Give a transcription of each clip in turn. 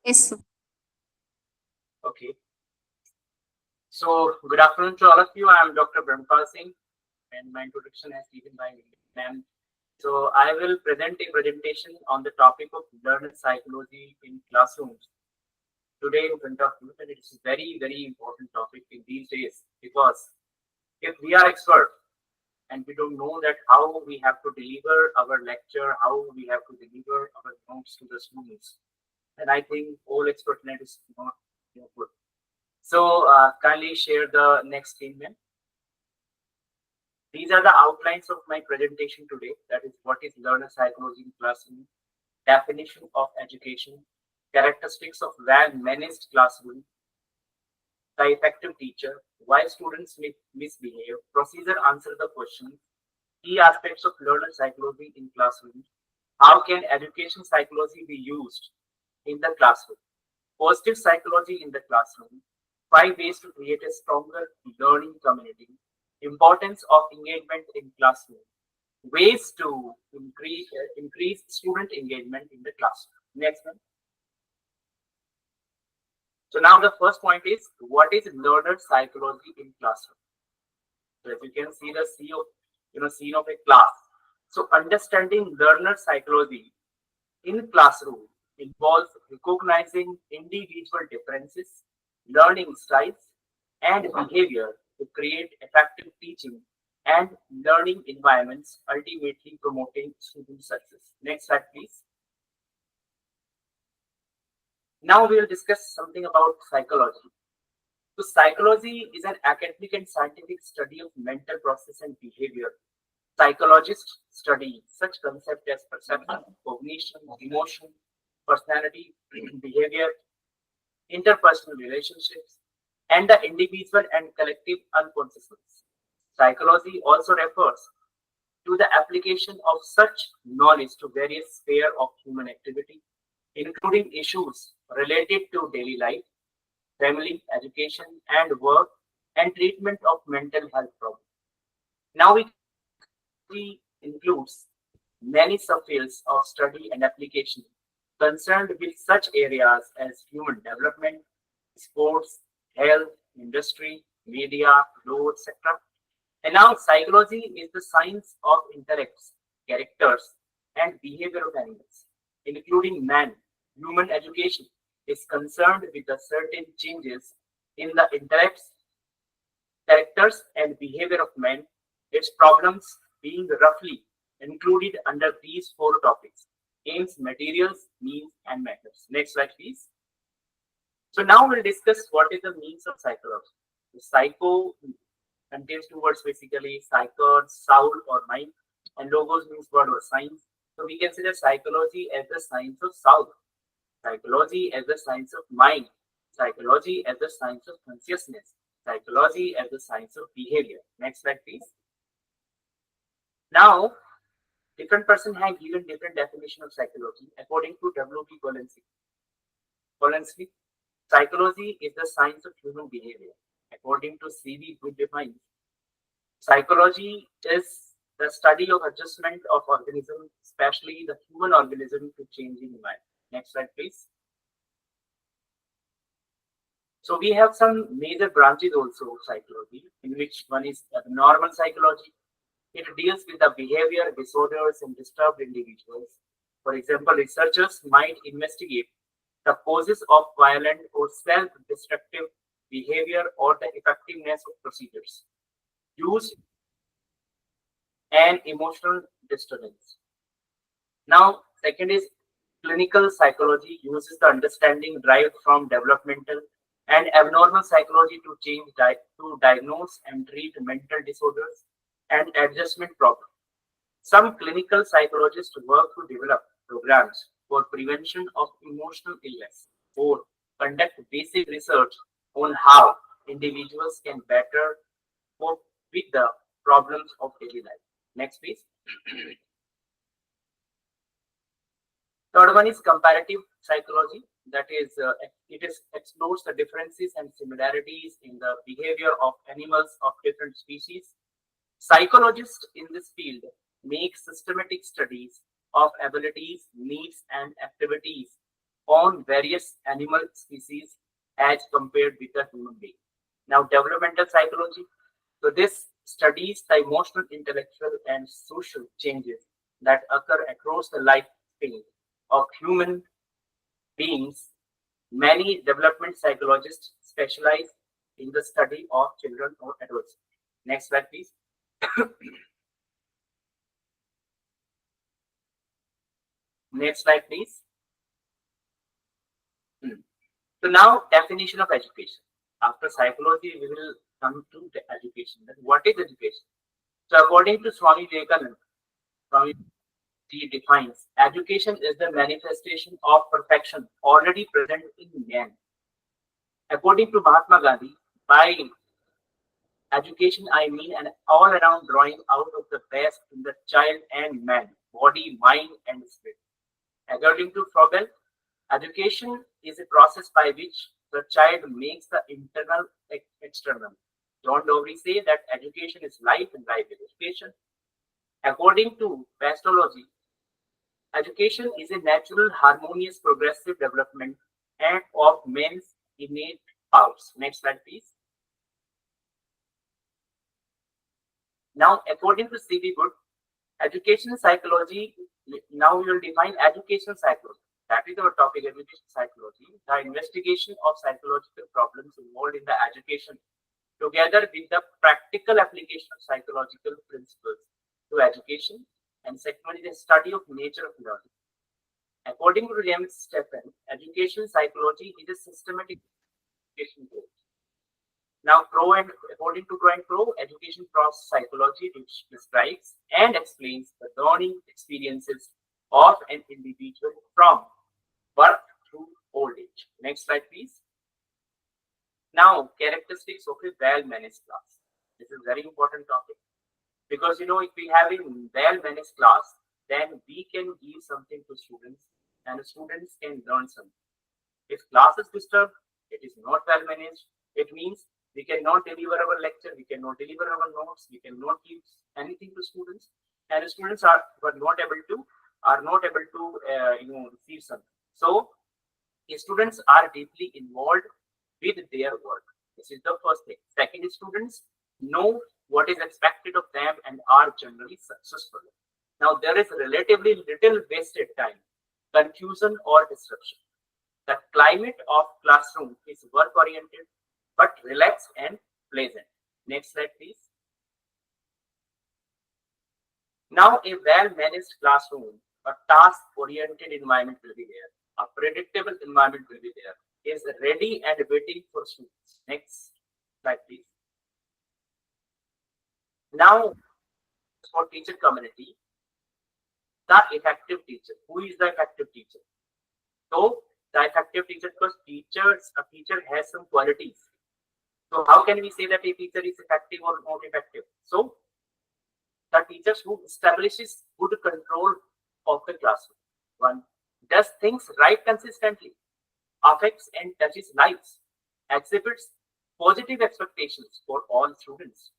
Yes, sir. Okay. So, good afternoon to all of you. I am Dr. Brahmpal Singh, and my introduction has given by ma'am. So, I will present a presentation on the topic of learner psychology in classrooms today in front of you. And it is a very, very important topic in these days because if we are expert and we don't know that how we have to deliver our lecture, how we have to deliver our notes to the students, then I think all expertness is not good. So kindly share the next statement. These are the outlines of my presentation today. That is what is learner psychology in classroom, definition of education, characteristics of well-managed classroom, the effective teacher, why students misbehave, procedure answer the question, key aspects of learner psychology in classroom, how can education psychology be used in the classroom, positive psychology in the classroom, 5 ways to create a stronger learning community, importance of engagement in classroom, ways to increase student engagement in the classroom. Next one. So now the first point is what is learner psychology in classroom? So as you can see the scene of a class. So understanding learner psychology in classroom involves recognizing individual differences, learning styles, and behavior to create effective teaching and learning environments, ultimately promoting student success. Next slide, please. Now we will discuss something about psychology. So psychology is an academic and scientific study of mental process and behavior. Psychologists study such concepts as perception, cognition, emotion, personality, behavior, interpersonal relationships, and the individual and collective unconsciousness. Psychology also refers to the application of such knowledge to various spheres of human activity, including issues related to daily life, family, education, and work, and treatment of mental health problems. Now, we psychology includes many subfields of study and application concerned with such areas as human development, sports, health, industry, media, law, etc. And now psychology is the science of intellects, characters, and behavior of animals, including man. Human education is concerned with the certain changes in the intellects, characters, and behavior of men, its problems being roughly included under these 4 topics: aims, materials, means, and methods. Next slide, please. So now we'll discuss what is the means of psychology. The psycho contains 2 words basically: psychos, soul or mind, and logos means word or science. So we consider psychology as the science of soul, psychology as the science of mind, psychology as the science of consciousness, psychology as the science of behavior. Next slide, please. Now, different person have given different definition of psychology according to W.P. Collinsky. Psychology is the science of human behavior. According to C.V. Goodwin, psychology is the study of adjustment of organism, especially the human organism, to changing environment. Next slide, please. So we have some major branches also of psychology, in which one is normal psychology. It deals with the behavior disorders in disturbed individuals. For example, researchers might investigate the causes of violent or self-destructive behavior or the effectiveness of procedures used and emotional disturbance. Now, second is clinical psychology, uses the understanding derived from developmental and abnormal psychology to to diagnose and treat mental disorders and adjustment problems. Some clinical psychologists work to develop programs for prevention of emotional illness or conduct basic research on how individuals can better cope with the problems of daily life. Next, please. Third one is comparative psychology. That is, explores the differences and similarities in the behavior of animals of different species. Psychologists in this field make systematic studies of abilities, needs, and activities on various animal species as compared with the human being. Now, developmental psychology. So this studies the emotional, intellectual, and social changes that occur across the lifespan of human beings. Many development psychologists specialize in the study of children or adults. Next slide, please. Next slide, please. Hmm. So now definition of education. After psychology, we will come to the education. Then what is education? So according to Swami Vivekananda, Swami he defines education is the manifestation of perfection already present in man. According to Mahatma Gandhi, by education I mean an all-around drawing out of the best in the child and man, body, mind, and spirit. According to Frobel, education is a process by which the child makes the internal external. John Dowry say that education is life and life is education. According to Pastology, education is a natural, harmonious, progressive development and of men's innate powers. Next slide, please. Now, according to C.B. Good, education psychology, now we will define education psychology. That is our topic, education psychology, the investigation of psychological problems involved in the education, together with the practical application of psychological principles to education. And second is the study of nature of learning. According to James Stephen, education psychology is a systematic education growth. Now, according to Pro and Pro, education process psychology, which describes and explains the learning experiences of an individual from birth through old age. Next slide, please. Now, characteristics of a well-managed class. This is a very important topic because if we have a well-managed class, then we can give something to students and students can learn something. If class is disturbed, it is not well managed. It means we cannot deliver our lecture, we cannot deliver our notes, we cannot give anything to students, and students are not able to receive something. So students are deeply involved with their work. This is the first thing. Second, students know what is expected of them and are generally successful. Now there is relatively little wasted time, confusion, or disruption. The climate of classroom is work-oriented, but relaxed and pleasant. Next slide, please. Now, a well-managed classroom, a task-oriented environment will be there. A predictable environment will be there. Is ready and waiting for students. Next slide, please. Now, for teacher community, the effective teacher. Who is the effective teacher? So, the effective teacher, because a teacher has some qualities. So how can we say that a teacher is effective or not effective? So the teachers who establishes good control of the classroom. One, does things right consistently, affects and touches lives, exhibits positive expectations for all students,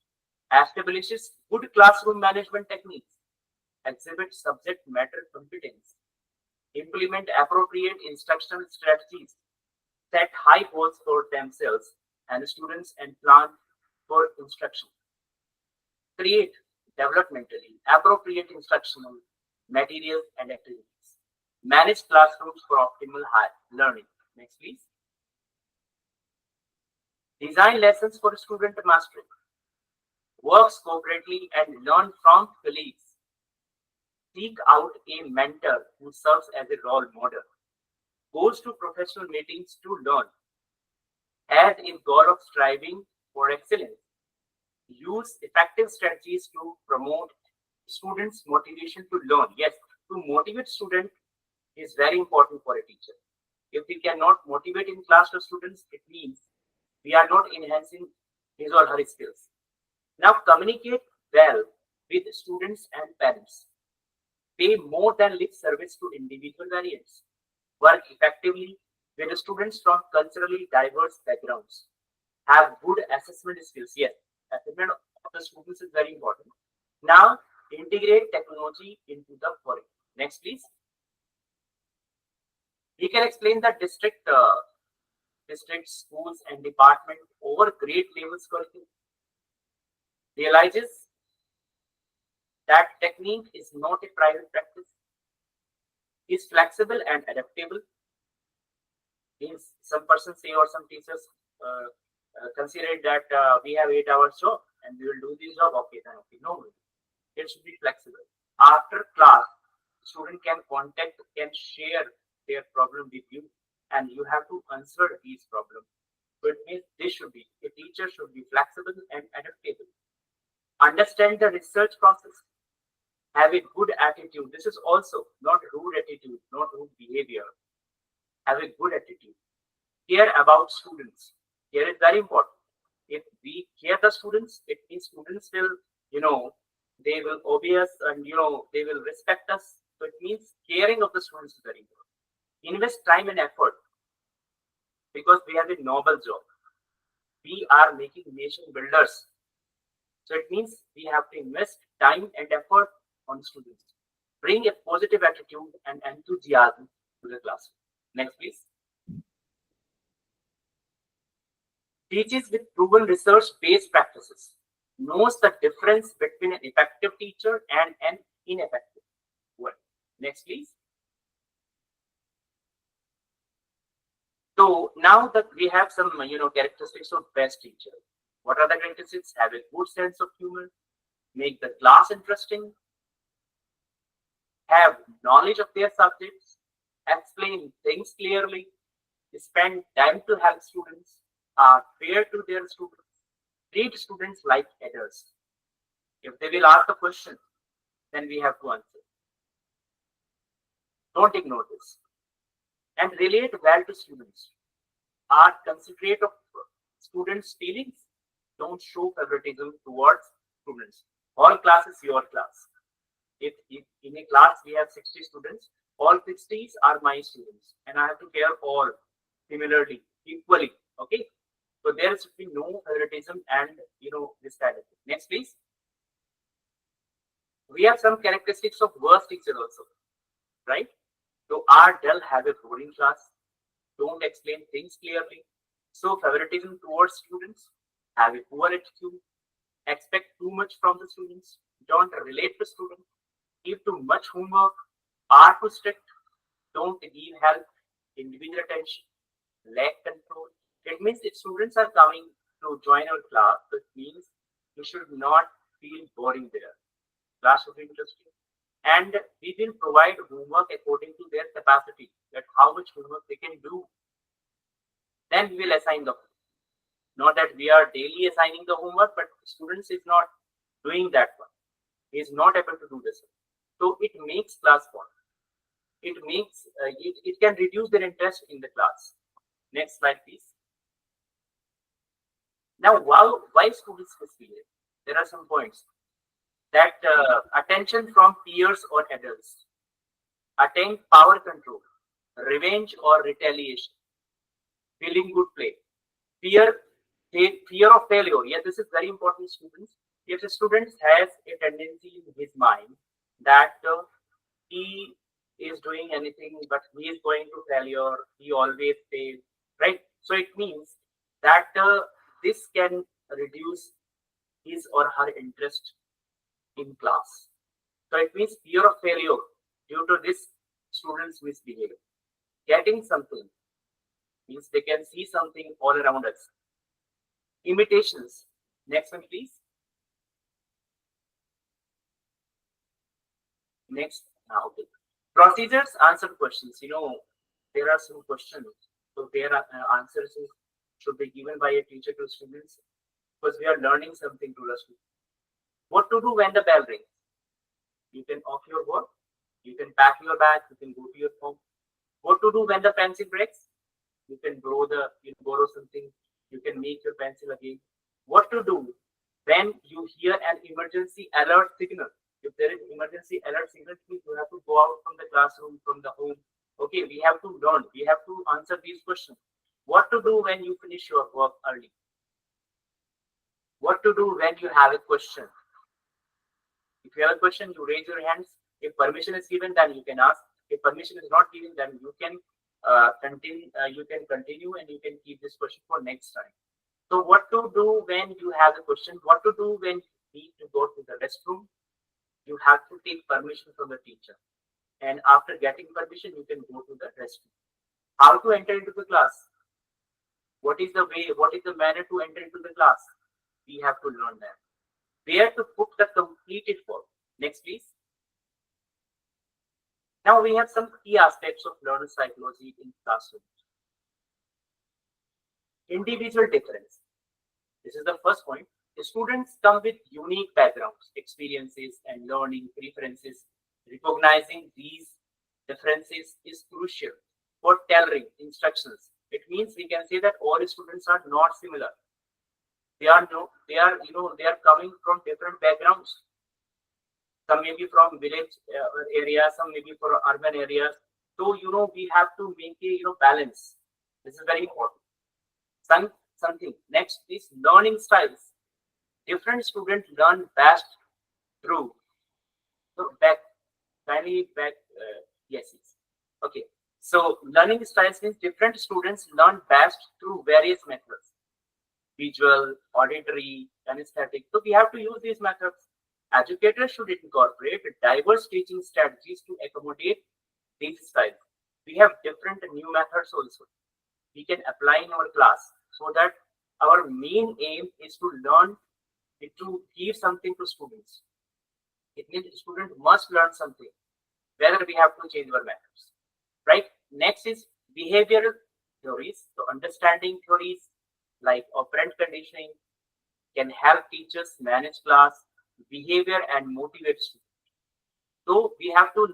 establishes good classroom management techniques, exhibits subject matter competence, implement appropriate instructional strategies, set high goals for themselves and students and plan for instruction, create developmentally appropriate instructional materials and activities, manage classrooms for optimal learning. Next, please. Design lessons for student mastery, works cooperatively and learn from colleagues, seek out a mentor who serves as a role model, goes to professional meetings to learn, has a goal of striving for excellence, use effective strategies to promote students' motivation to learn. Yes, to motivate students is very important for a teacher. If we cannot motivate in class the students, it means we are not enhancing his or her skills. Now, communicate well with students and parents. Pay more than lip service to individual variants. Work effectively with students from culturally diverse backgrounds. Have good assessment skills. Yes, assessment of the students is very important. Now, integrate technology into the curriculum. Next, please. He can explain the district schools and department over grade levels curriculum. Realizes that technique is not a private practice, is flexible and adaptable. Means some persons say or some teachers consider that we have 8 hours job and we will do this job. Okay, then okay, no, it should be flexible. After class, student can contact, can share their problem with you, and you have to answer these problems. So it means a teacher should be flexible and adaptable. Understand the research process. Have a good attitude. This is also not rude attitude, not rude behavior. Have a good attitude. Care about students. Care is very important. If we care the students, it means students will, they will obey us and they will respect us. So it means caring of the students is very important. Invest time and effort because we have a noble job. We are making nation builders. So it means we have to invest time and effort on students. Bring a positive attitude and enthusiasm to the classroom. Next, please. Teaches with proven research-based practices. Knows the difference between an effective teacher and an ineffective one. Next, please. So now that we have some, characteristics of best teacher. What are the characteristics? Have a good sense of humor, make the class interesting, have knowledge of their subjects, explain things clearly, spend time to help students, are fair to their students, treat students like adults. If they will ask a question, then we have to answer. Don't ignore this. And relate well to students. Are considerate of students' feelings. Don't show favoritism towards students. All class is your class. If in a class we have 60 students, all 60s are my students, and I have to care all similarly, equally. Okay, so there should be no favoritism and this kind of thing. Next, please. We have some characteristics of worst teacher also, right? So are dull, have a boring class, don't explain things clearly, so favoritism towards students, have a poor attitude, expect too much from the students, don't relate to students, give too much homework, are too strict, don't give help, individual attention, lack control. It means if students are coming to join our class, it means you should not feel boring there. Class should be interesting. And we will provide homework according to their capacity, that how much homework they can do. Then we will assign the homework. Not that we are daily assigning the homework, but students is not doing that one. He is not able to do this. So it makes class fun. It makes it can reduce their interest in the class. Next slide, please. Now, why students misbehave? There are some points. That attention from peers or adults, attain power control, revenge or retaliation, feeling good play, fear of failure. Yeah, this is very important, students. If a student has a tendency in his mind that he is doing anything, but he is going to failure, he always fails, right? So it means that this can reduce his or her interest in class. So it means fear of failure due to this students misbehavior. Getting something means they can see something all around us. Imitations. Next one, please. Next. Now, okay. Procedures, answer questions. There are some questions. So there are answers should be given by a teacher to students because we are learning something to the students. What to do when the bell rings? You can off your work, you can pack your bag, you can go to your home. What to do when the pencil breaks? You can borrow something, you can make your pencil again. What to do when you hear an emergency alert signal? If there is emergency alert signal, you have to go out from the classroom, from the home. Okay, we have to learn, we have to answer these questions. What to do when you finish your work early? What to do when you have a question? If you have a question, you raise your hands. If permission is given, then you can ask. If permission is not given, then you can you can continue and you can keep this question for next time. So what to do when you have a question? What to do when you need to go to the restroom? You have to take permission from the teacher. And after getting permission, you can go to the restroom. How to enter into the class? What is the way? What is the manner to enter into the class? We have to learn that. Where to put the completed form? Next, please. Now we have some key aspects of learner psychology in classroom. Individual difference. This is the first point. The students come with unique backgrounds, experiences, and learning preferences. Recognizing these differences is crucial for tailoring instructions. It means we can say that all students are not similar. They are coming from different backgrounds. Some may be from village areas, some may be from urban areas. So we have to make a balance. This is very important. Something next is learning styles. Different students learn best through. So kindly back. Yes. Okay. So learning styles means different students learn best through various methods: visual, auditory, kinesthetic. So we have to use these methods. Educators should incorporate diverse teaching strategies to accommodate these styles. We have different new methods also we can apply in our class, so that our main aim is to learn, to give something to students. It means the student must learn something, whether we have to change our methods. Right? Next is behavioral theories. So understanding theories like operant conditioning can help teachers manage class behavior and motivate students. So we have to,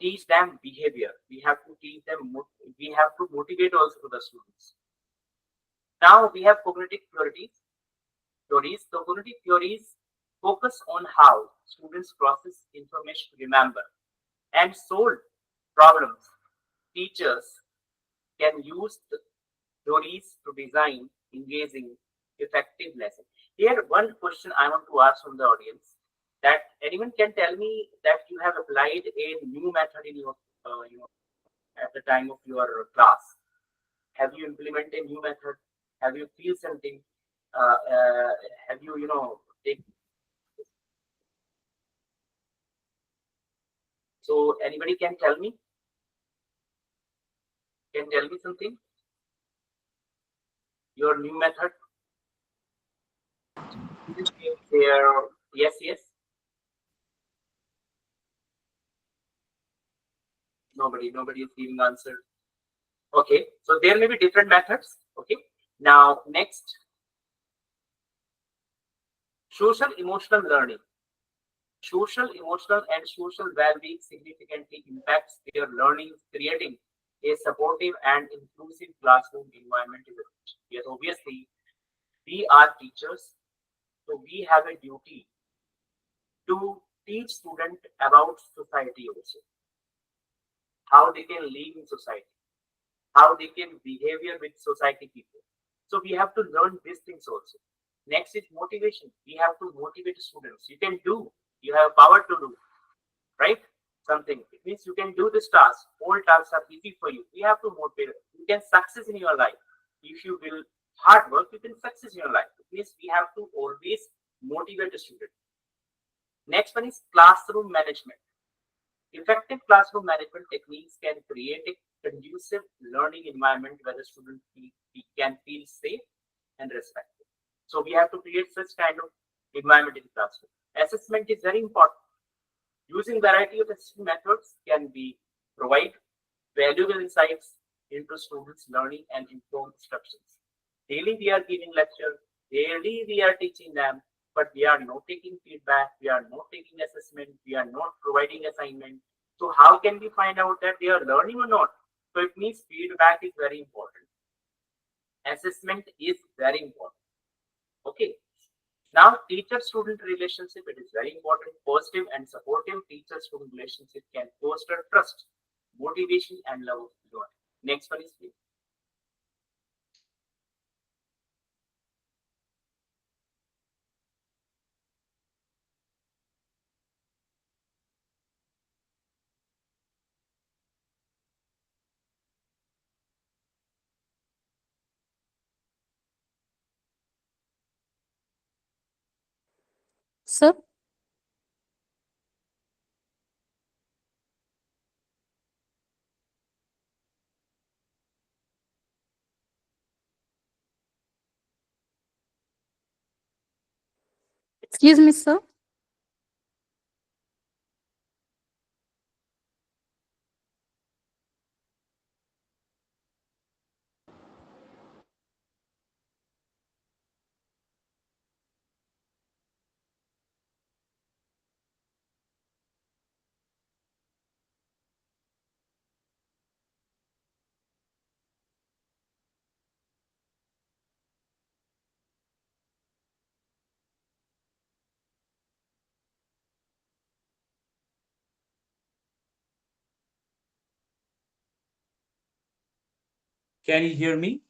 teach them behavior. We have to teach them. We have to motivate also to the students. Now we have cognitive theories. So cognitive theories focus on how students process information, remember, and solve problems. Teachers can use the theories to design engaging, effective lessons. Here, one question I want to ask from the audience: that anyone can tell me that you have applied a new method in your, at the time of your class. Have you implemented a new method? Have you feel something? Have you, take? So anybody can tell me? Can tell me something? Your new method? There. Yes. Nobody is giving answer. Okay, so there may be different methods. Okay, now next, social emotional learning. Social emotional and social well-being significantly impacts their learning, creating a supportive and inclusive classroom environment. Yes, obviously, we are teachers, so we have a duty to teach students about society also, how they can live in society, how they can behavior with society people. So we have to learn these things also. Next is motivation. We have to motivate students. You can do. You have power to do, right? Something. It means you can do this task. All tasks are easy for you. We have to motivate. You can success in your life. If you will hard work, you can success in your life. It means we have to always motivate the student. Next one is classroom management. Effective classroom management techniques can create a conducive learning environment where the student can feel safe and respected. So we have to create such kind of environment in classroom. Assessment is very important. Using variety of assessment methods can be provide valuable insights into students' learning and inform instructions. Daily we are giving lecture, daily we are teaching them, but we are not taking feedback, we are not taking assessment, we are not providing assignment. So how can we find out that they are learning or not? So it means feedback is very important. Assessment is very important. Okay. Now, teacher-student relationship, it is very important. Positive and supportive teacher-student relationship can foster trust, motivation, and love of learning. Next one is please. Sir, excuse me, sir. Can you hear me?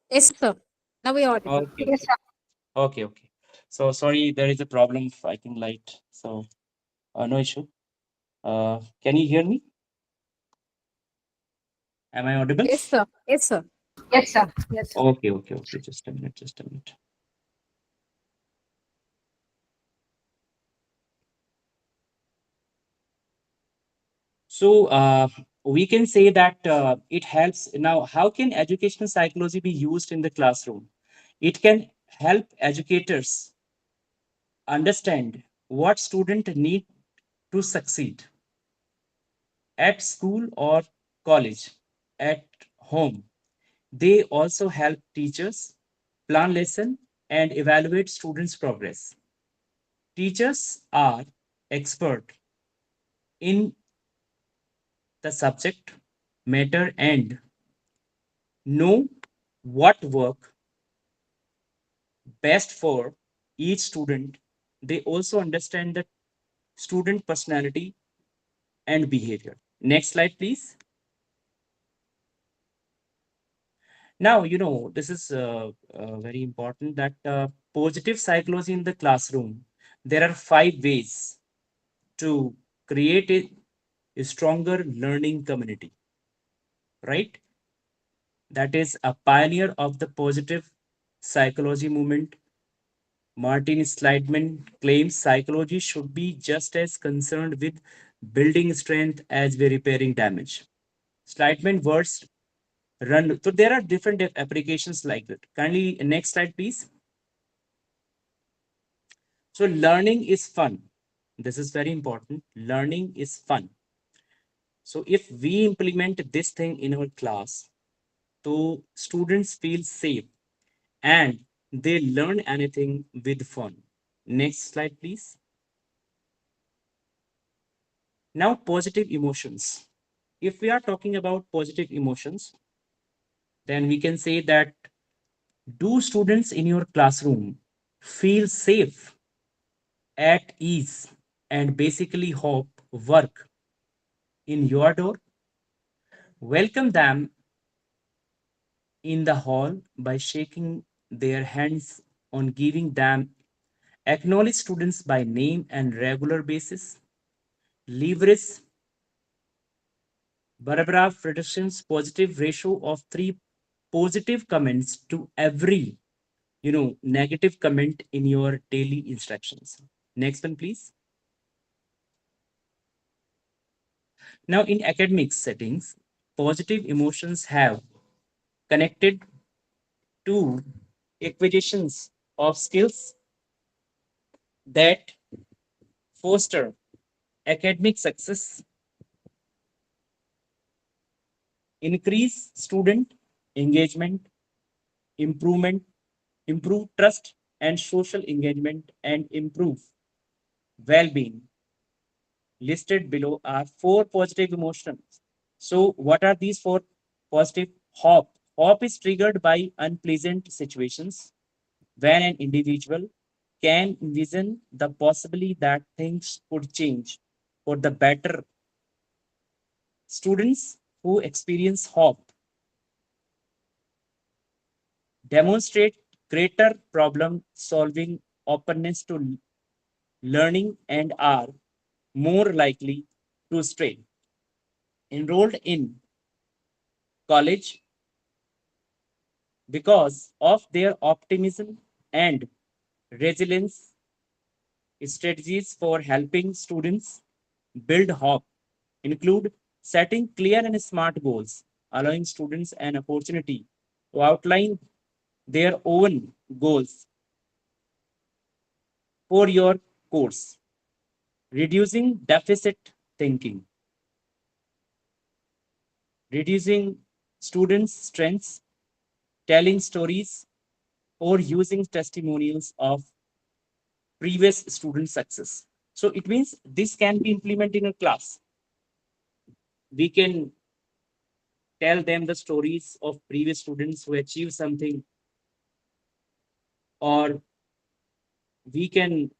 Yes, sir. Now we are audible. Okay. Yes, sir. Okay, okay. So sorry, there is a problem. I think light. So no issue. Can you hear me? Am I audible? Yes, sir. Yes, sir. Yes, sir. Yes, sir. Okay, okay, okay. Just a minute. Just a minute. So we can say that it helps. Now, how can educational psychology be used in the classroom? It can help educators understand what students need to succeed at school or college, at home. They also help teachers plan lesson and evaluate students' progress. Teachers are expert in the subject matter and know what work best for each student. They also understand the student personality and behavior. Next slide, please. Now, this is very important that positive psychology in the classroom. There are 5 ways to create a stronger learning community, right? That is a pioneer of the positive psychology movement. Martin Seligman claims psychology should be just as concerned with building strength as with repairing damage. Seligman words run. So there are different applications like that. Kindly next slide, please. So learning is fun. This is very important. Learning is fun. So if we implement this thing in our class, so students feel safe and they learn anything with fun. Next slide, please. Now, positive emotions. If we are talking about positive emotions, then we can say that do students in your classroom feel safe, at ease, and basically hope work in your door? Welcome them in the hall by shaking their hands on giving them acknowledge students by name and regular basis. Leverage Barbara Fredrickson's positive ratio of 3 positive comments to every negative comment in your daily instructions. Next one, please. Now, in academic settings, positive emotions have connected to acquisitions of skills that foster academic success, increase student engagement, improvement, improve trust and social engagement, and improve well-being. Listed below are 4 positive emotions. So, what are these 4 positive? Hope. Hope is triggered by unpleasant situations when an individual can envision the possibility that things could change for the better. Students who experience hope demonstrate greater problem solving openness to learning and are more likely to stay enrolled in college because of their optimism and resilience strategies for helping students build hope include setting clear and smart goals, allowing students an opportunity to outline their own goals for your course, reducing deficit thinking, reducing students' strengths, telling stories, or using testimonials of previous student success. So it means this can be implemented in a class. We can tell them the stories of previous students who achieved something, or we can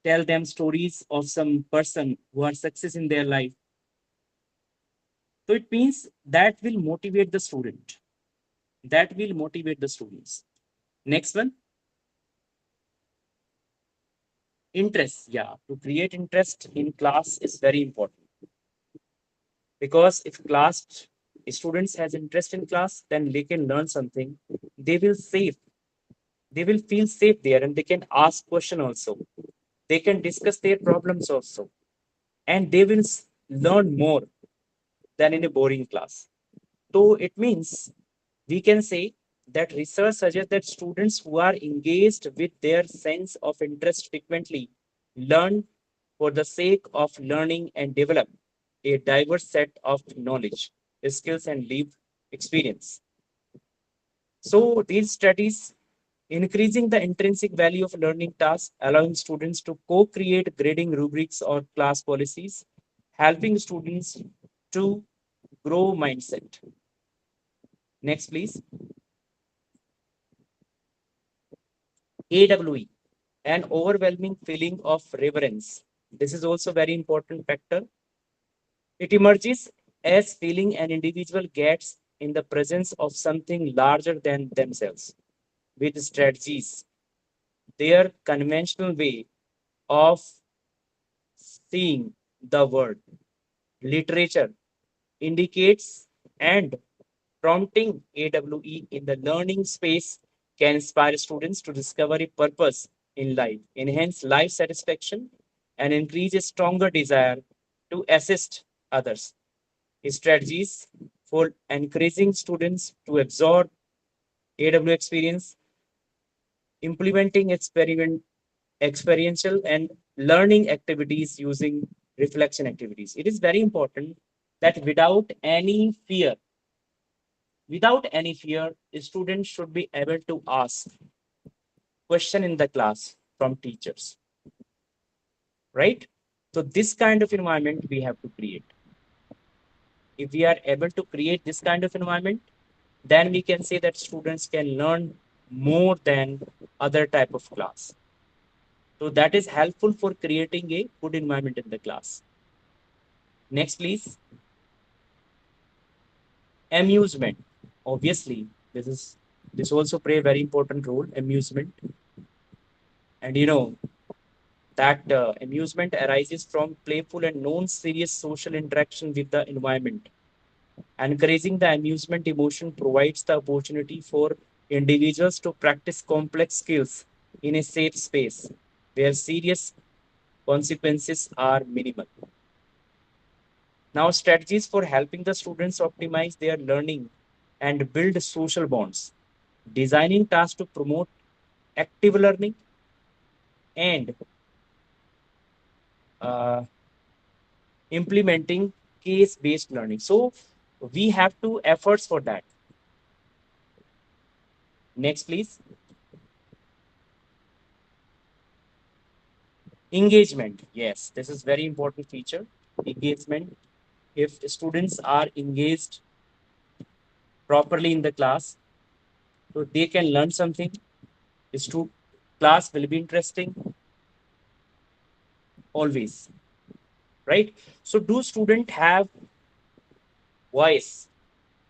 tell them stories of some person who are success in their life. So it means that will motivate the student. That will motivate the students. Next one, interest. Yeah, to create interest in class is very important, because if class students has interest in class, then they can learn something. They will safe. They will feel safe there, and they can ask question also. They can discuss their problems also, and they will learn more than in a boring class. So it means we can say that research suggests that students who are engaged with their sense of interest frequently learn for the sake of learning and develop a diverse set of knowledge, skills, and lived experience. So these studies increasing the intrinsic value of learning tasks, allowing students to co-create grading rubrics or class policies, helping students to grow mindset. Next, please. AWE, an overwhelming feeling of reverence. This is also very important factor. It emerges as feeling an individual gets in the presence of something larger than themselves, with strategies, their conventional way of seeing the world, literature indicates, and prompting AWE in the learning space can inspire students to discover a purpose in life, enhance life satisfaction, and increase a stronger desire to assist others. Strategies for encouraging students to absorb AW experience, implementing experiential and learning activities using reflection activities. It is very important that without any fear, students should be able to ask question in the class from teachers, right? So this kind of environment we have to create. If we are able to create this kind of environment, then we can say that students can learn more than other type of class. So that is helpful for creating a good environment in the class. Next, please. Amusement. Obviously, this also play a very important role. Amusement, and that amusement arises from playful and non-serious social interaction with the environment. Encouraging the amusement emotion provides the opportunity for individuals to practice complex skills in a safe space where serious consequences are minimal. Now, strategies for helping the students optimize their learning and build social bonds. Designing tasks to promote active learning and uh, implementing case-based learning. So we have to efforts for that. Next, please. Engagement. Yes, this is very important feature. Engagement. If students are engaged properly in the class, so they can learn something. The class will be interesting always, right? So do student have voice,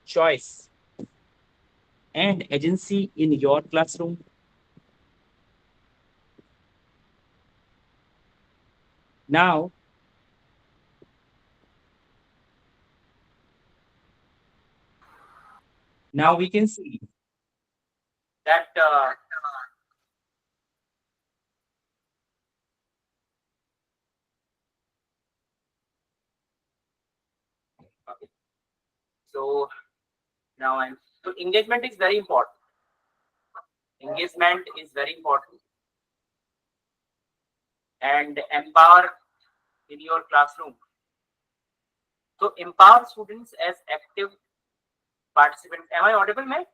choice, and agency in your classroom? Now, now Now we can see that So now so engagement is very important. Engagement is very important, and empower in your classroom. So empower students as active participants. Am I audible, ma'am?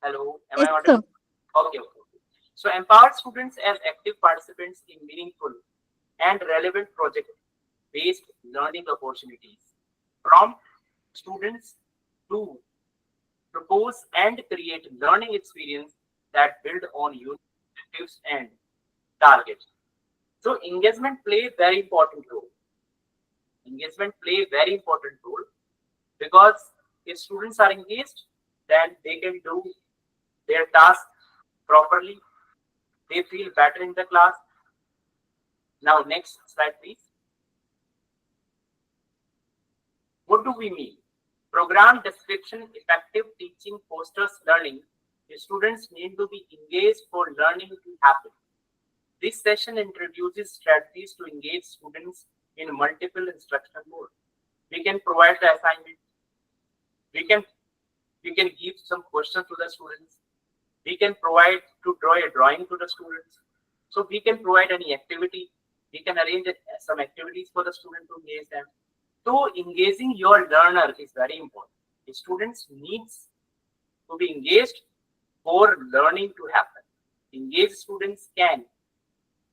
Hello, am I Yes, audible? sir. Okay, okay. So empower students as active participants in meaningful and relevant project-based learning opportunities. Prompt students to propose and create learning experience that build on unique objectives and targets. So engagement play very important role. Engagement play very important role because if students are engaged, then they can do their task properly. They feel better in the class. Now, next slide, please. What do we mean? Program description, effective teaching fosters learning. The students need to be engaged for learning to happen. This session introduces strategies to engage students in multiple instructional modes. We can provide the assignment. We can we can give some questions to the students. We can provide to draw a drawing to the students. So we can provide any activity. We can arrange some activities for the student to engage them. So engaging your learner is very important. The students needs to be engaged for learning to happen. Engaged students can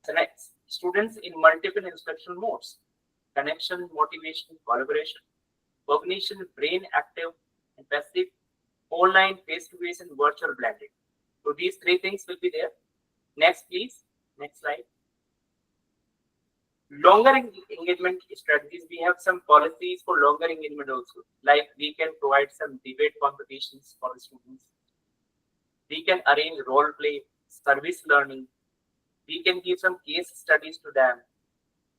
select students in multiple instructional modes: connection, motivation, collaboration, cognition, brain active and passive, online, face-to-face, and virtual blended. So these three things will be there. Next, please. Next slide. Longer engagement strategies. We have some policies for longer engagement also. Like we can provide some debate competitions for the students. We can arrange role play, service learning. We can give some case studies to them.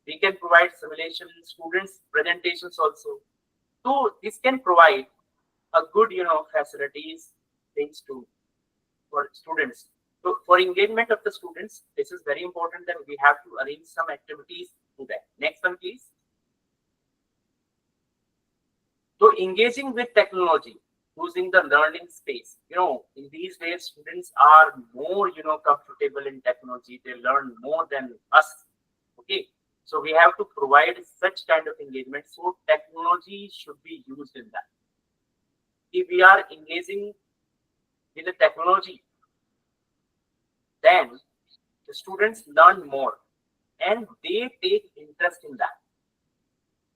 We can provide simulation, students presentations also. So this can provide a good, facilities, things to for students. So for engagement of the students, this is very important that we have to arrange some activities to that. Next one, please. So engaging with technology, using the learning space. In these days, students are more, comfortable in technology. They learn more than us. Okay. So we have to provide such kind of engagement. So technology should be used in that. If we are engaging with the technology, then the students learn more and they take interest in that.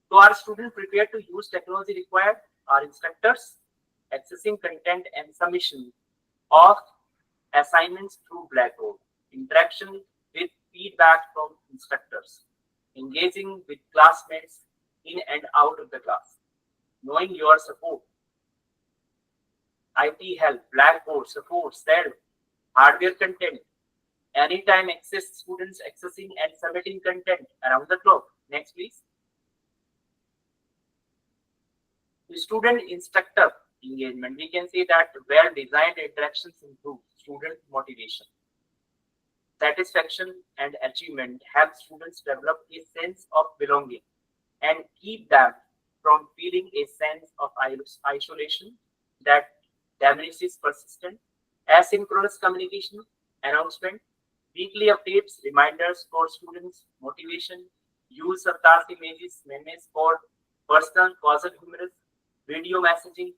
So are students prepared to use technology required? Are instructors accessing content and submission of assignments through Blackboard? Interaction with feedback from instructors. Engaging with classmates in and out of the class. Knowing your support. IT help, Blackboard support, self, hardware content. Anytime access, students accessing and submitting content around the clock. Next, please. Student instructor engagement. We can say that well designed interactions improve student motivation. Satisfaction and achievement help students develop a sense of belonging and keep them from feeling a sense of isolation that diminishes persistent. Asynchronous communication, announcement, weekly updates, reminders for students, motivation, use of task images, memes for personal, causal humorous, video messaging,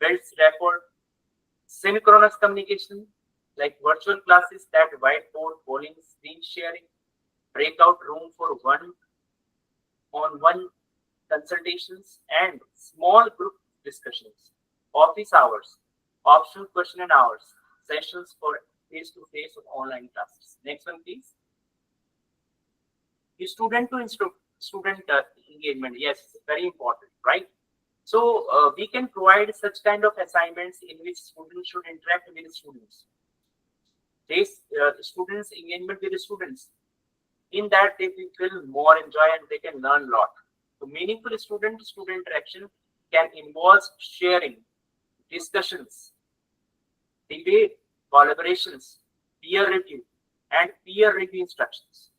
builds rapport, synchronous communication, like virtual classes that whiteboard, polling, screen sharing, breakout room for one-on-one consultations, and small group discussions, office hours, optional question and hours, sessions for face-to-face or online classes. Next one, please. The student to student engagement. Yes, very important, right? So we can provide such kind of assignments in which students should interact with students. Students engagement with the students. In that they will feel more enjoy and they can learn a lot. So meaningful student-student interaction can involve sharing, discussions, debate, collaborations, and peer review instructions.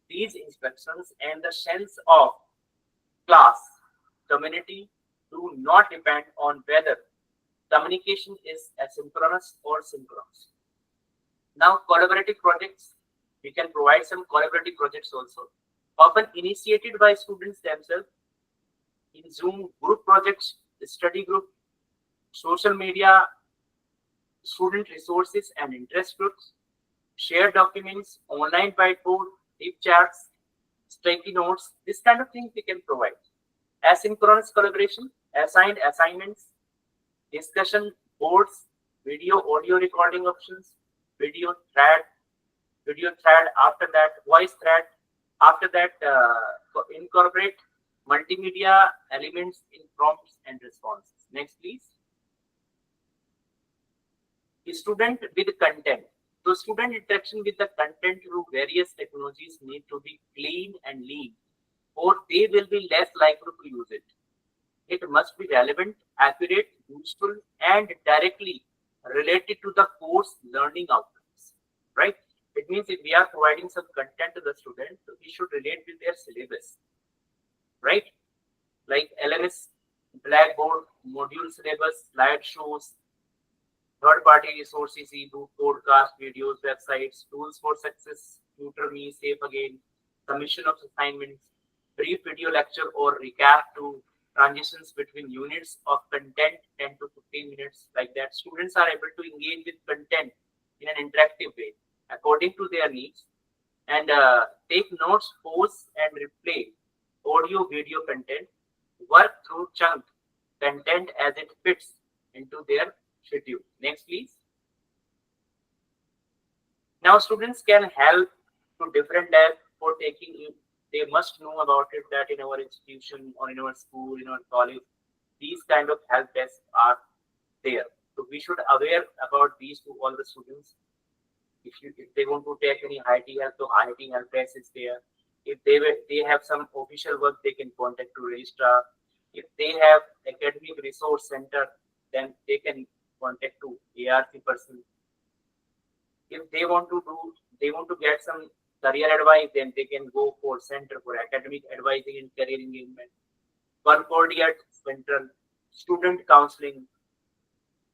These instructions and the sense of class community do not depend on whether communication is asynchronous or synchronous. Now, collaborative projects, we can provide some collaborative projects also, often initiated by students themselves in Zoom group projects, study group, social media, student resources and interest groups, shared documents, online whiteboard, deep chats, sticky notes, this kind of things we can provide. Asynchronous collaboration, assigned assignments, discussion boards, video audio recording options, video thread, after that voice thread, after that incorporate multimedia elements in prompts and responses. Next, please. Student with content. So student interaction with the content through various technologies need to be clean and lean, or they will be less likely to use it. It must be relevant, accurate, useful, and directly related to the course learning outcomes. Right? It means if we are providing some content to the student, so we should relate with their syllabus. Right? Like LMS, Blackboard, module syllabus, slideshows, third-party resources, ebook, podcast, videos, websites, tools for success, tutor me, safe again, submission of assignments, brief video lecture or recap to transitions between units of content, 10 to 15 minutes, like that. Students are able to engage with content in an interactive way according to their needs, and take notes, pause and replay audio, video content, work through chunk content as it fits into their schedule. Next, please. Now, students can help to different depth for taking. They must know about it that in our institution or in our school, in our college, these kind of help desks are there. So we should aware about these to all the students. If they want to take any IT help, so IT help desk is there. If they have some official work, they can contact to registrar. If they have academic resource center, then they can contact to ARC person. If they want to get some career advice, then they can go for Center for Academic Advising and Career Engagement, Concordia Central, Student Counseling.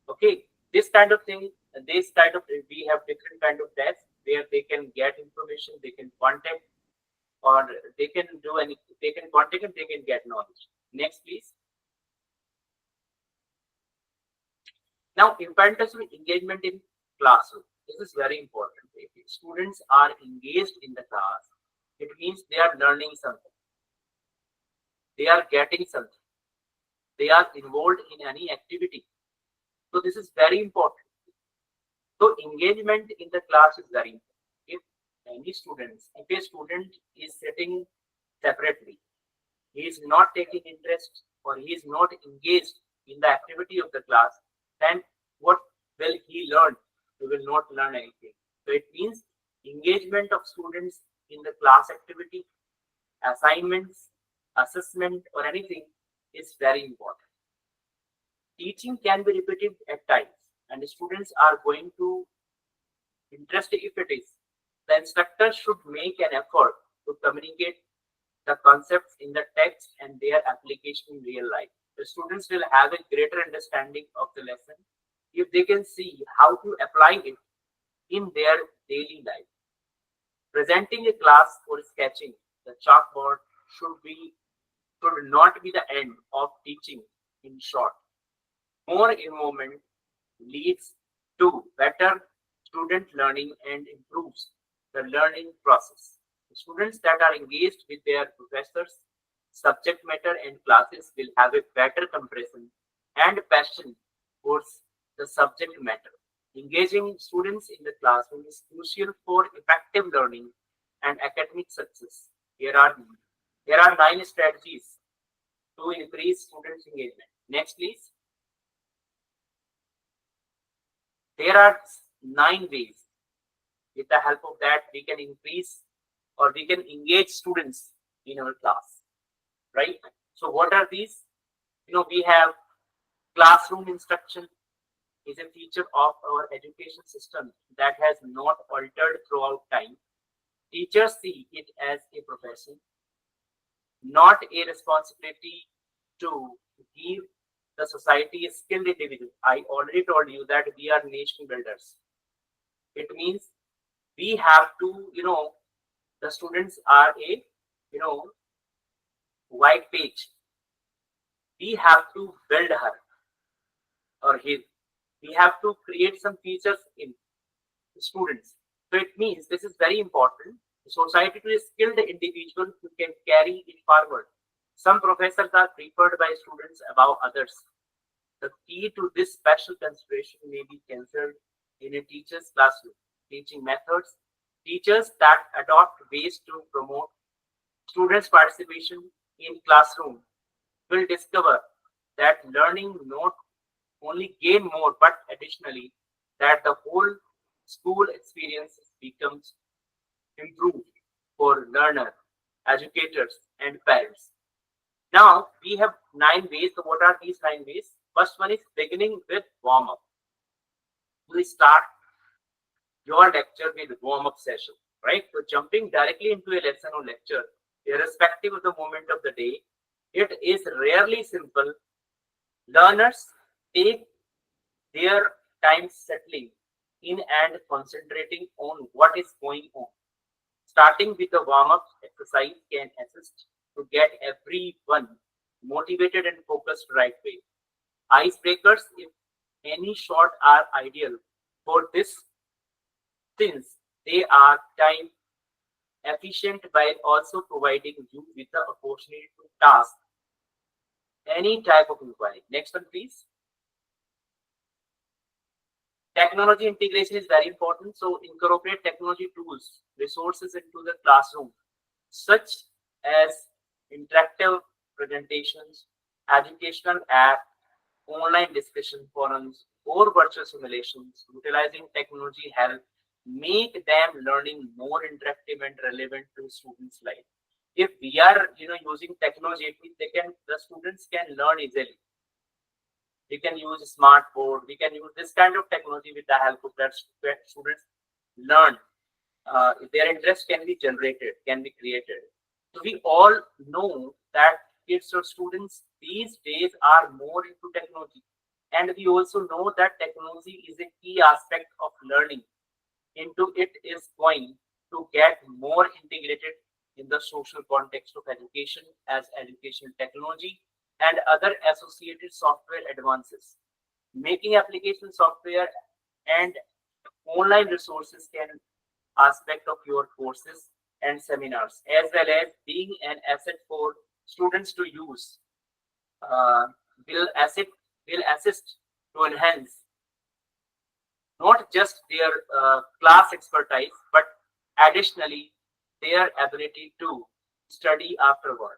Okay, this kind of thing, we have different kind of desks where they can get information, they can contact, or they can do any, they can contact and they can get knowledge. Next, please. Now, importance of engagement in classroom. This is very important. If students are engaged in the class, it means they are learning something. They are getting something. They are involved in any activity. So this is very important. So engagement in the class is very important. If if a student is sitting separately, he is not taking interest or he is not engaged in the activity of the class, then what will he learn? He will not learn anything. So it means engagement of students in the class activity, assignments, assessment, or anything is very important. Teaching can be repeated at times, and the students are going to interest if it is. The instructor should make an effort to communicate the concepts in the text and their application in real life. The students will have a greater understanding of the lesson if they can see how to apply it in their daily life. Presenting a class or sketching the chalkboard should not be the end of teaching. In short, more involvement leads to better student learning and improves the learning process. Students that are engaged with their professors, subject matter, and classes will have a better comprehension and passion towards the subject matter. Engaging students in the classroom is crucial for effective learning and academic success. Here are 9 strategies to increase students' engagement. Next, please. There are 9 ways. With the help of that, we can increase or we can engage students in our class, right? So what are these? We have classroom instruction is a feature of our education system that has not altered throughout time. Teachers see it as a profession, not a responsibility to give the society a skilled individual. I already told you that we are nation builders. It means we have to, the students are a, white page. We have to build her or his. We have to create some features in students. So it means this is very important. The society to a skilled individual who can carry it forward. Some professors are preferred by students above others. The key to this special consideration may be considered in a teacher's classroom. Teaching methods, teachers that adopt ways to promote students' participation in classroom will discover that learning not only gain more, but additionally that the whole school experience becomes improved for learner, educators, and parents. Now we have 9 ways. So what are these 9 ways? First one is beginning with warm up. We start your lecture with warm up session, right? So jumping directly into a lesson or lecture, irrespective of the moment of the day, it is rarely simple. Learners take their time settling in and concentrating on what is going on. Starting with a warm up exercise can assist to get everyone motivated and focused right way. Icebreakers, if any short, are ideal for this since they are time efficient while also providing you with the opportunity to task any type of inquiry. Next one, please. Technology integration is very important. So incorporate technology tools, resources into the classroom, such as interactive presentations, educational apps, online discussion forums, or virtual simulations. Utilizing technology help make them learning more interactive and relevant to students' life. If we are, using technology, it means the students can learn easily. We can use a smart board. We can use this kind of technology with the help of that students learn. Their interest can be generated, can be created. So we all know that kids or students these days are more into technology. And we also know that technology is a key aspect of learning. Into it is going to get more integrated in the social context of education as educational technology and other associated software advances. Making application software and online resources can aspect of your courses and seminars, as well as being an asset for students to use. Uh, will asset will assist to enhance not just their class expertise, but additionally their ability to study afterward.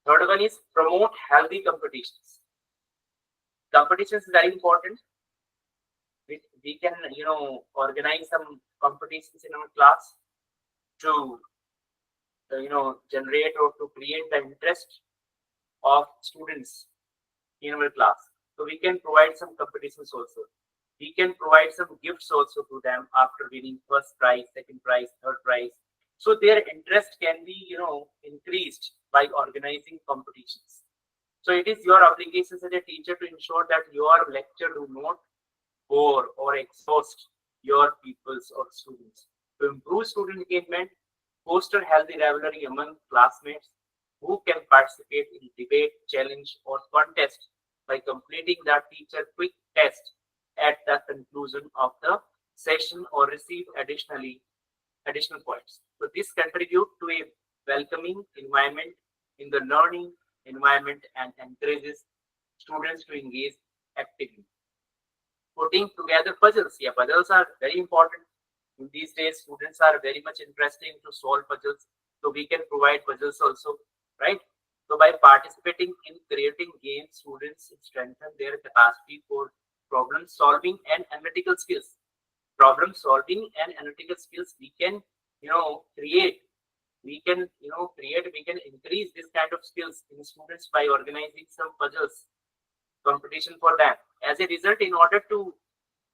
Third one is promote healthy competitions. Competitions is very important. We can organize some competitions in our class to generate or to create the interest of students in our class. So we can provide some competitions also. We can provide some gifts also to them after winning first prize, second prize, third prize. So their interest can be increased by organizing competitions. So it is your obligation as a teacher to ensure that your lecture do not bore or exhaust your pupils or students. To improve student engagement, foster healthy rivalry among classmates who can participate in debate, challenge, or contest by completing the teacher quick test at the conclusion of the session or receive additional points. So this contribute to a welcoming environment in the learning environment and encourages students to engage actively. Putting together puzzles. Yeah, puzzles are very important. In these days, students are very much interested to solve puzzles. So we can provide puzzles also, right? So by participating in creating games, students strengthen their capacity for problem solving and analytical skills. Problem solving and analytical skills we can, create. We can increase this kind of skills in students by organizing some puzzles competition for them. As a result, in order to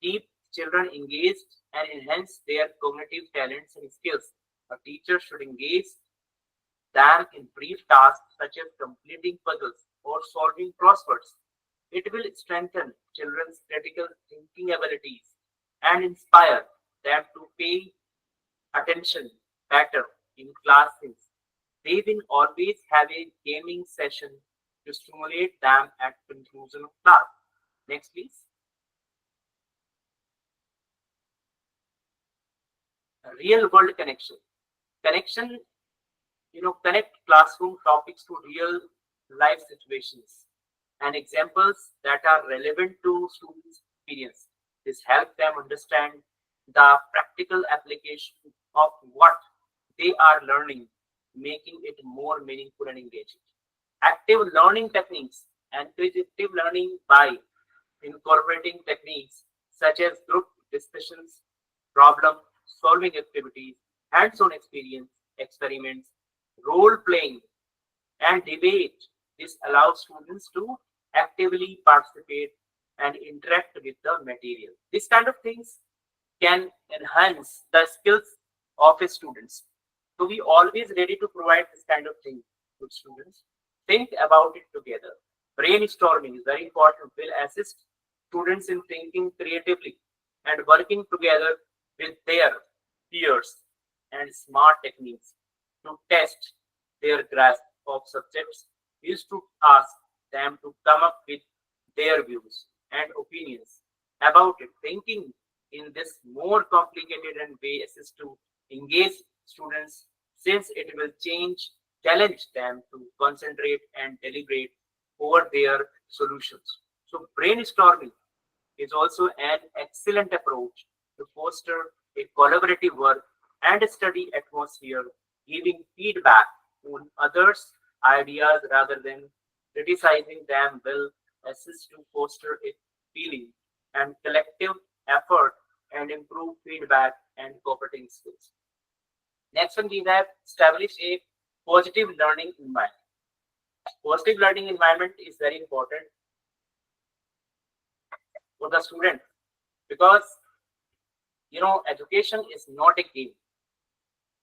keep children engaged and enhance their cognitive talents and skills, a teacher should engage them in brief tasks such as completing puzzles or solving crosswords. It will strengthen children's critical thinking abilities and inspire them to pay attention better in classes. They will always have a gaming session to stimulate them at conclusion of class. Next, please. Real world connection. Connection, connect classroom topics to real life situations and examples that are relevant to students' experience. This helps them understand the practical application of what they are learning, making it more meaningful and engaging. Active learning techniques encourage active learning by incorporating techniques such as group discussions, problem solving activities, hands on experience, experiments, role playing, and debate. This allows students to actively participate and interact with the material. These kind of things can enhance the skills of a students. So we always ready to provide this kind of thing to students. Think about it together. Brainstorming is very important. Will assist students in thinking creatively and working together with their peers and smart techniques to test their grasp of subjects is to ask them to come up with their views and opinions about it. Thinking in this more complicated and way assist to engage students since it will challenge them to concentrate and deliberate over their solutions. So brainstorming is also an excellent approach to foster a collaborative work and study atmosphere, giving feedback on others' ideas rather than criticizing them will assist to foster a feeling and collective effort and improve feedback and cooperating skills. Next one, we have establish a positive learning environment. Positive learning environment is very important for the student because education is not a game,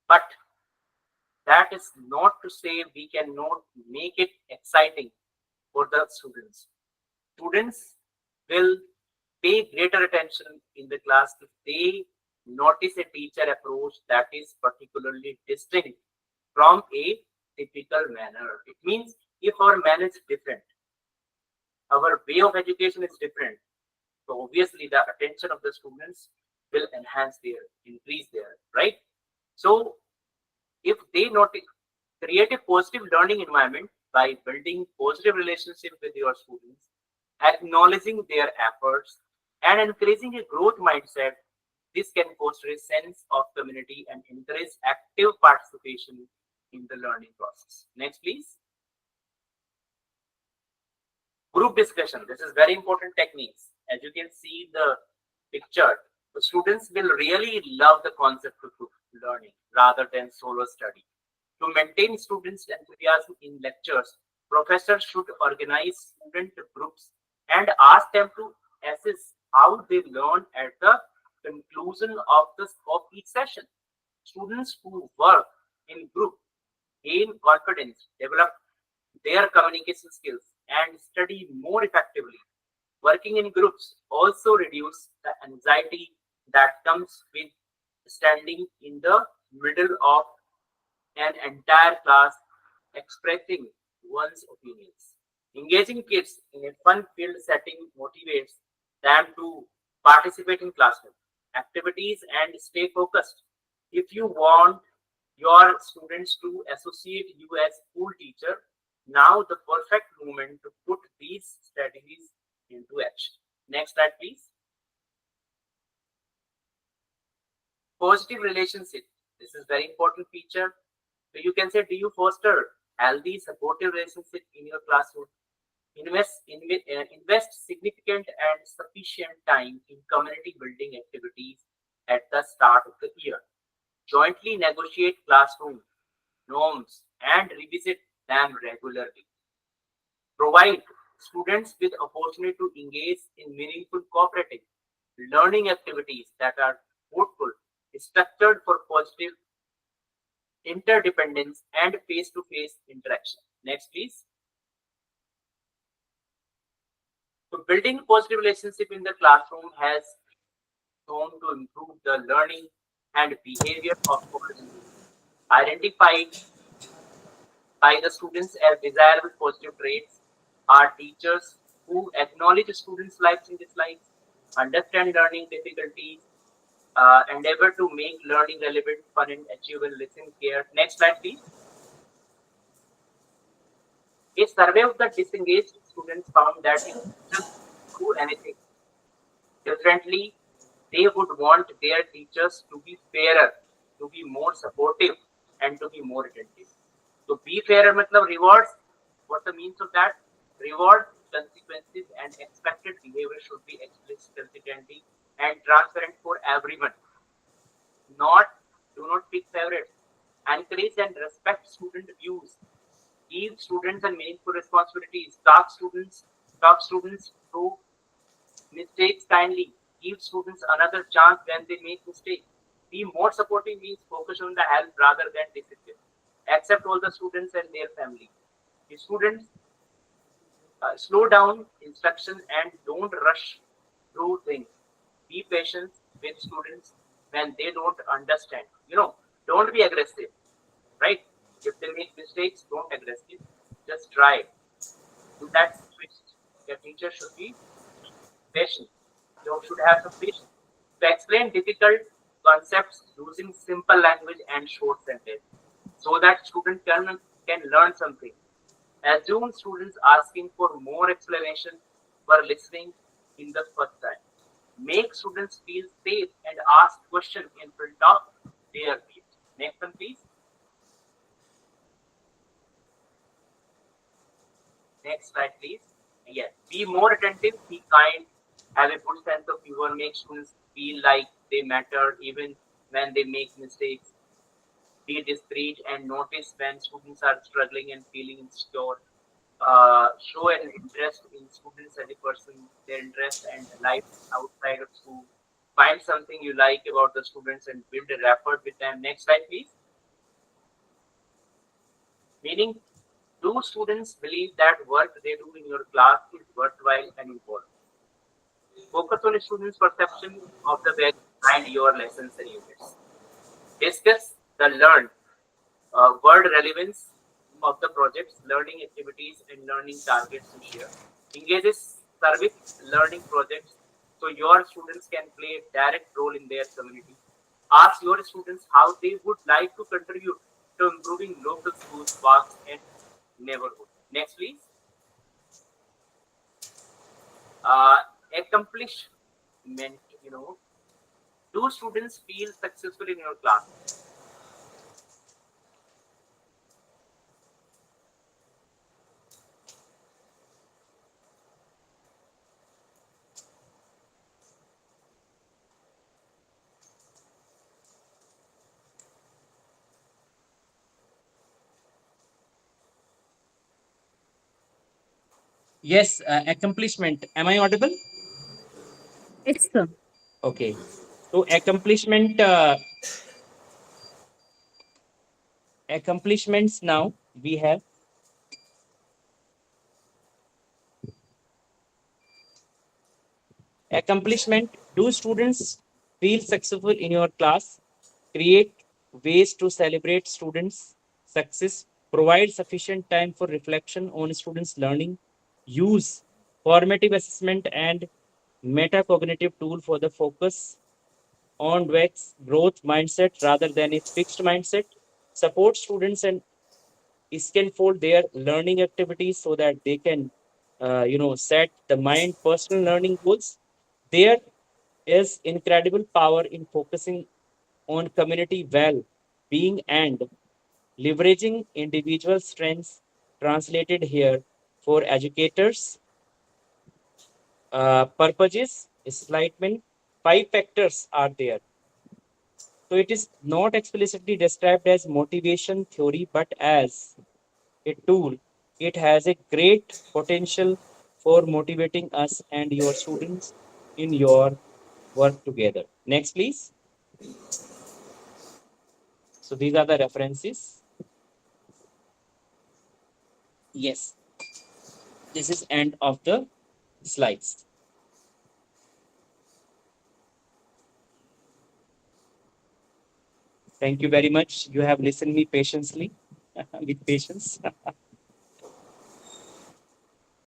but that is not to say we cannot make it exciting for the students. Students will pay greater attention in the class if they notice a teacher approach that is particularly distinct from a typical manner. It means if our manner is different, our way of education is different. So obviously the attention of the students will increase there, right? So if they not create a positive learning environment by building positive relationship with your students, acknowledging their efforts, and encouraging a growth mindset, this can foster a sense of community and encourage active participation in the learning process. Next, please. Group discussion. This is very important techniques. As you can see the picture, the students will really love the concept of group learning rather than solo study. To maintain students' enthusiasm in lectures, professors should organize student groups and ask them to assess how they learn at the conclusion of each session. Students who work in group gain confidence, develop their communication skills, and study more effectively. Working in groups also reduce the anxiety that comes with standing in the middle of an entire class expressing one's opinions. Engaging kids in a fun-filled setting motivates them to participate in classroom activities and stay focused. If you want your students to associate you as school teacher, now the perfect moment to put these strategies into action. Next slide, please. Positive relationship. This is very important feature. So you can say, do you foster healthy, supportive relationship in your classroom? Invest significant and sufficient time in community building activities at the start of the year. Jointly negotiate classroom norms and revisit them regularly. Provide students with opportunity to engage in meaningful cooperative learning activities that are fruitful, structured for positive interdependence and face-to-face interaction. Next, please. So building positive relationship in the classroom has shown to improve the learning and behavior of all students. Identified by the students as desirable positive traits are teachers who acknowledge students' likes and dislikes, understand learning difficulties, endeavor to make learning relevant, fun, and achievable, listen, care. Next slide, please. A survey of the disengaged students found that if teachers do anything differently, they would want their teachers to be fairer, to be more supportive, and to be more attentive. So be fairer matlab rewards. What the means of that? Reward, consequences, and expected behavior should be explicit, consistently, and transparent for everyone. Not do not pick favorites. Encourage and respect student views. Give students and meaningful responsibilities. Talk students through mistakes kindly. Give students another chance when they make mistakes. Be more supportive means focus on the help rather than discipline. Accept all the students and their family. The students slow down instruction and don't rush through things. Be patient with students when they don't understand. Don't be aggressive, right? If they make mistakes, don't aggressive. Just try. In that situation, your teacher should be patient. You should have some patience to explain difficult concepts using simple language and short sentence so that students can learn something. Assume students asking for more explanation were listening in the first time. Make students feel safe and ask questions in front of their peers. Next one, please. Next slide, please. Yes. Be more attentive, be kind, have a good sense of humor, make students feel like they matter even when they make mistakes. Be discreet and notice when students are struggling and feeling insecure. Show an interest in students as a person, their interest and life outside of school. Find something you like about the students and build a rapport with them. Next slide, please. Meaning, do students believe that work they do in your class is worthwhile and important? Focus on students' perception of the value behind your lessons and units. Discuss the learned word relevance of the projects, learning activities, and learning targets to share. Engages service learning projects so your students can play a direct role in their community. Ask your students how they would like to contribute to improving local schools, parks, and neighborhood. Next, please. Uh, Accomplishment. Do students feel successful in your class? Yes, accomplishment. Am I audible? Yes, sir. Okay. So accomplishments now we have accomplishment. Do students feel successful in your class? Create ways to celebrate students' success. Provide sufficient time for reflection on students' learning. Use formative assessment and metacognitive tool for the focus on Dweck's growth mindset rather than a fixed mindset. Support students and scaffold their learning activities so that they can, set the mind personal learning goals. There is incredible power in focusing on community well being and leveraging individual strengths translated here for educators purposes enlightenment. Five factors are there. So it is not explicitly described as motivation theory, but as a tool. It has a great potential for motivating us and your students in your work together. Next, please. So these are the references. Yes, this is end of the slides. Thank you very much. You have listened me patiently with patience.